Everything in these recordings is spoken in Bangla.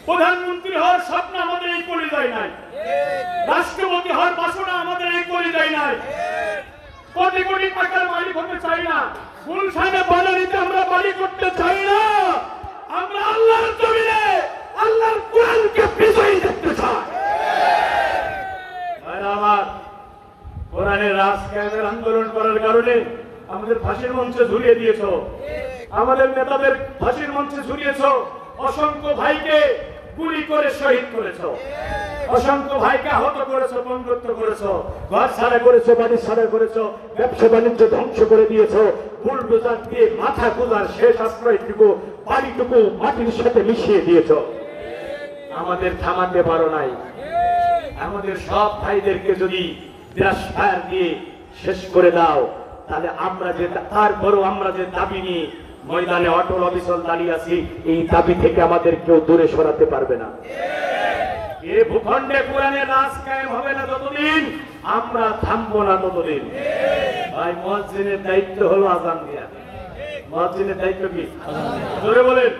প্রধানমন্ত্রী হওয়ার স্বপ্ন আমাদের এই কলিজায় নাই, রাষ্ট্রপতি হওয়ার বাসনা আমাদের এই কলিজায় নাই, কোটি কোটি টাকার মালিক হতে চাই না, গুলশানে বানানিতে আমরা বাড়ি করতে চাই না, আমরা আল্লাহর জমিনে আল্লাহর কোরআনকে বিজয়ী দেখতে চাই। আমার কোরআনের রাজ কায়েমের আন্দোলন করার কারণে আমাদের ফাঁসির মঞ্চে ঝুলিয়ে দিয়েছ, আমাদের নেতাদের ফাঁসির মঞ্চে ঝুলিয়েছ, অসংখ্য ভাইকে গুলি করে শহীদ করেছ, অসংখ্য ভাইকে আহত করেছ, বন্ধুত্ব করেছ, ঘর ছাড়া করেছ, বাড়ি ছাড়া করেছ, ব্যবসা বাণিজ্য ধ্বংস করে দিয়েছ, বুলডোজার দিয়ে মাথা গোজার শেষ আশ্রয়টুকু বাড়িটুকু মাটির সাথে মিশিয়ে দিয়েছ। আমাদের থামাতে পারো নাই। আমাদের সব ভাইদেরকে যদি ব্রাশ ফায়ার দিয়ে শেষ করে দাও, তাহলে আমরা যে তারপরও আমরা যে দাবি নিয়ে ময়দানে অটল অবিচল দাঁড়িয়ে আছি, এই দাবি থেকে আমাদের কেউ দূরে সরাতে পারবে না। এ ভূখণ্ডে কোরআনের রাজ কায়েম হবে না যতদিন, আমরা থামবো না ততদিন। ভাই মুয়াজ্জিনের দায়িত্ব হলো আযান দেয়া। মুয়াজ্জিনের দায়িত্ব কি? জোরে বলেন,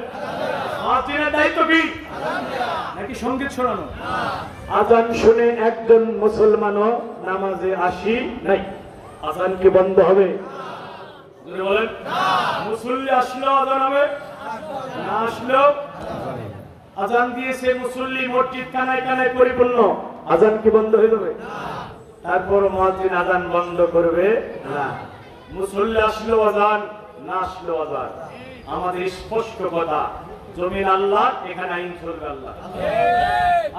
মুয়াজ্জিনের দায়িত্ব কি? নাকি সঙ্গীত শোনানো? আযান শুনে একজন মুসলমানও নামাজে আসি নাই, আযান কি বন্ধ হবে? জোরে বলেন, মুসল্লি আসলেও আযান হবে, না আসলেও আযান দিয়েছে মুসল্লি, মসজিদ কানায় কানায় পরিপূর্ণ, আযান কি বন্ধ হয়ে যাবে? তারপর মুয়াজ্জিন আযান বন্ধ করবে না। মুসল্লি আসলেও আযান, না আসলেও আযান। আমাদের স্পষ্ট কথা, জমিন আল্লাহ, এখানে আইন চলবে আল্লাহ।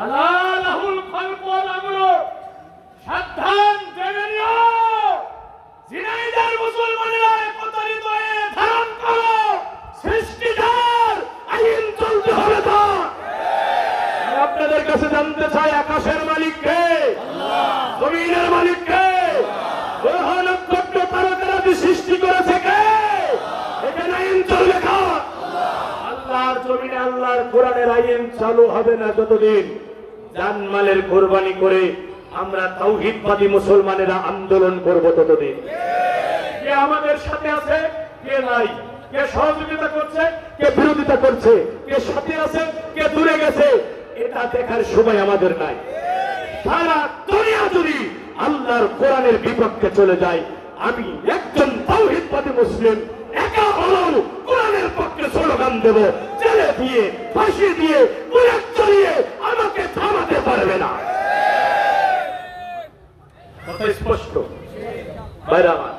আল্লাহুল খালক ওয়াল আমরু, সাবধান জেনে নিও, জিনাইদার মুসলমানেরা একত্রিত হয়ে ধারণ করো, সৃষ্টিদার আইন চলতে হবে তা। আপনাদের কাছে জানতে চাই, আকাশের মালিক কে? আল্লাহ। জমিনের মালিক কে? গ্রহ নক্ষত্র তারকারাজি সৃষ্টি করেছে কে? এখানে আইন চলবে কার? আল্লাহর জমিনে আল্লাহর কোরআনের আইন চালু হবে না যতদিন জানমালের কোরবানি করে আমরা তাওহীদবাদী মুসলমানেরা আন্দোলন করব ততদিন। কে আমাদের সাথে আছে, কে নাই, কে সহযোগিতা করছে, কে বিরোধিতা করছে, কে সাথে আছে, কে দূরে গেছে, এটা দেখার সময় আমাদের নাই। সারা দুনিয়া যদি আল্লাহর কোরআনের বিপক্ষে চলে যায়, আমি একজন তাওহীদবাদী মুসলিম একা হলেও কোরআনের পক্ষে স্লোগান দেব, জেলে দিয়ে, ফাঁসি দিয়ে, বুলেট চলিয়ে আমাকে থামাতে পারবে না। কথা স্পষ্ট ভাইরা আমার।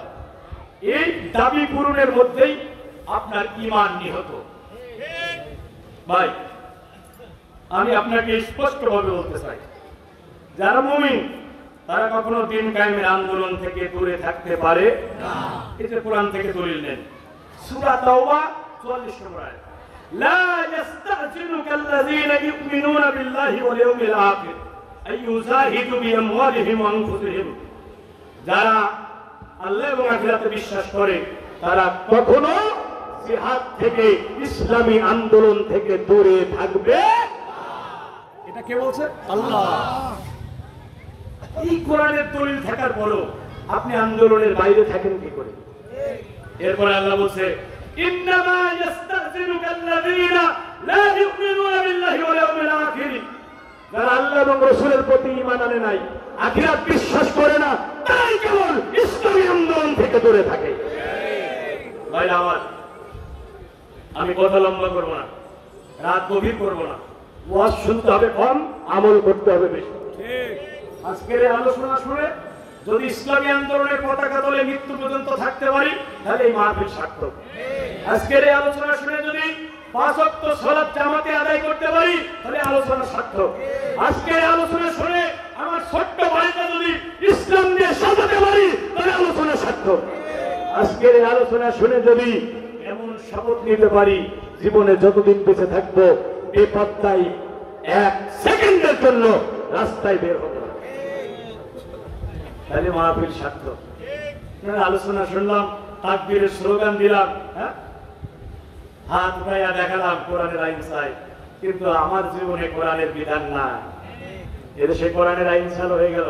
এই দাবি পূরণের মধ্যেই আপনার ঈমান নিহত। ভাই, আমি আপনাকে স্পষ্টভাবে বলতে চাই, যারা মুমিন তারা কখনো দিন কায়েমের আন্দোলন থেকে দূরে থাকতে পারে না। এই যে কোরআন থেকে দলিল নেন, সূরা তাওবা 44 নম্বর আয়াত, লা ইস্তাজিলুকাল্লাযীনা ইউমিনুনা বিল্লাহি ওয়াল ইয়াউমিল আখির আইয়ুজাহিদু বিআমওয়ালিহিম ওয়া আনফুসিহিম। যারা আল্লাহ এবং আখিরাতে বিশ্বাস করে তারা কখনো জিহাদ থেকে, ইসলামী আন্দোলন থেকে দূরে থাকবে। এটা কে বলছে? আল্লাহ। এই কোরআনের দলিল থাকার পরও আপনি আন্দোলনের বাইরে থাকেন কি করে? এরপরে আল্লাহ বলছে, ইন্নামা ইস্তাজিলুকাল্লাযীনা লা ইউমিনুনা বিল্লাহি ওয়াল ইয়াউমিল আখির। যারা আল্লাহ এবং রাসূলের প্রতি ঈমান আনে নাই, আখিরাত বিশ্বাস করে না, তাই কেবল ইসলামী আন্দোলন থেকে দূরে থাকে। ভাই আমার, আমি কথা লম্বা করব না, রাত গভীর করব না, ওয়াজ শুনতে হবে কম, আমল করতে হবে বেশি। আজকের এই আলোচনা শুনে যদি ইসলামী আন্দোলনের পতাকা তলে মৃত্যু পর্যন্ত থাকতে পারি, তাহলে এই মাহফিল সার্থক। আজকের এই আলোচনা শুনে যদি 5 ওয়াক্ত সালাত জামাতে আদায় করতে পারি, তাহলে আলোচনা সার্থক। আজকের আলোচনা শুনে আমার ছোট্ট ভাইটা যদি ইসলাম নিয়ে সাজাতে পারি, তাহলে আলোচনা সার্থক। আজকের এই আলোচনা শুনে যদি এমন শপথ নিতে পারি, জীবনে যতদিন বেঁচে থাকবো বেপত্তাই 1 সেকেন্ডের জন্য রাস্তায় বের হবো, তাহলে মাহফিল সার্থক। আলোচনা শুনলাম, তাকবীরের স্লোগান দিলাম, হাত উঠাইয়া দেখালাম কোরআনের আইন চাই, কিন্তু আমার জীবনে কোরআনের বিধান না। এদেশে কোরআনের আইন চালু হয়ে গেল,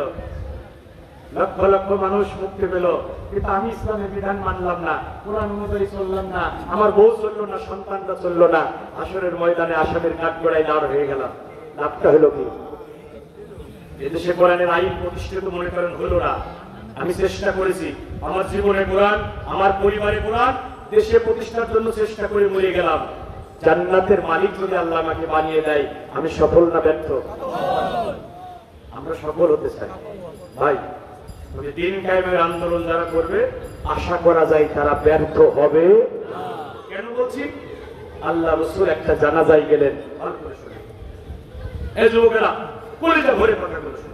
লক্ষ লক্ষ মানুষ মুক্তি পেল, কিন্তু আমি ইসলামের বিধান মানলাম না, কোরআন অনুযায়ী চললাম না, আমার বউ চললো না, সন্তানটা চললো না, আসরের ময়দানে আসামের কাঠগড়ায় দাঁড় হয়ে গেলাম। লাভটা হলো কি? এদেশে কোরআনের আইন প্রতিষ্ঠিত মনে করেন হলো না। আমি চেষ্টা করেছি, আমার জীবনে কোরআন, আমার পরিবারে কোরআন দেশে প্রতিষ্ঠার জন্য চেষ্টা করে মরে গেলাম। জান্নাতের মালিক যদি আল্লাহ আমাকে বানিয়ে দেয়, আমি সফল না ব্যর্থ? আমরা সফল হতে চাই ভাই। দিন কায়েমের আন্দোলন যারা করবে, আশা করা যায় তারা ব্যর্থ হবে। কেন বলছি? আল্লাহ রাসূল একটা জানাজায় গেলেন, এই যুবকেরা কলিজা ভরে কথা বলছেন,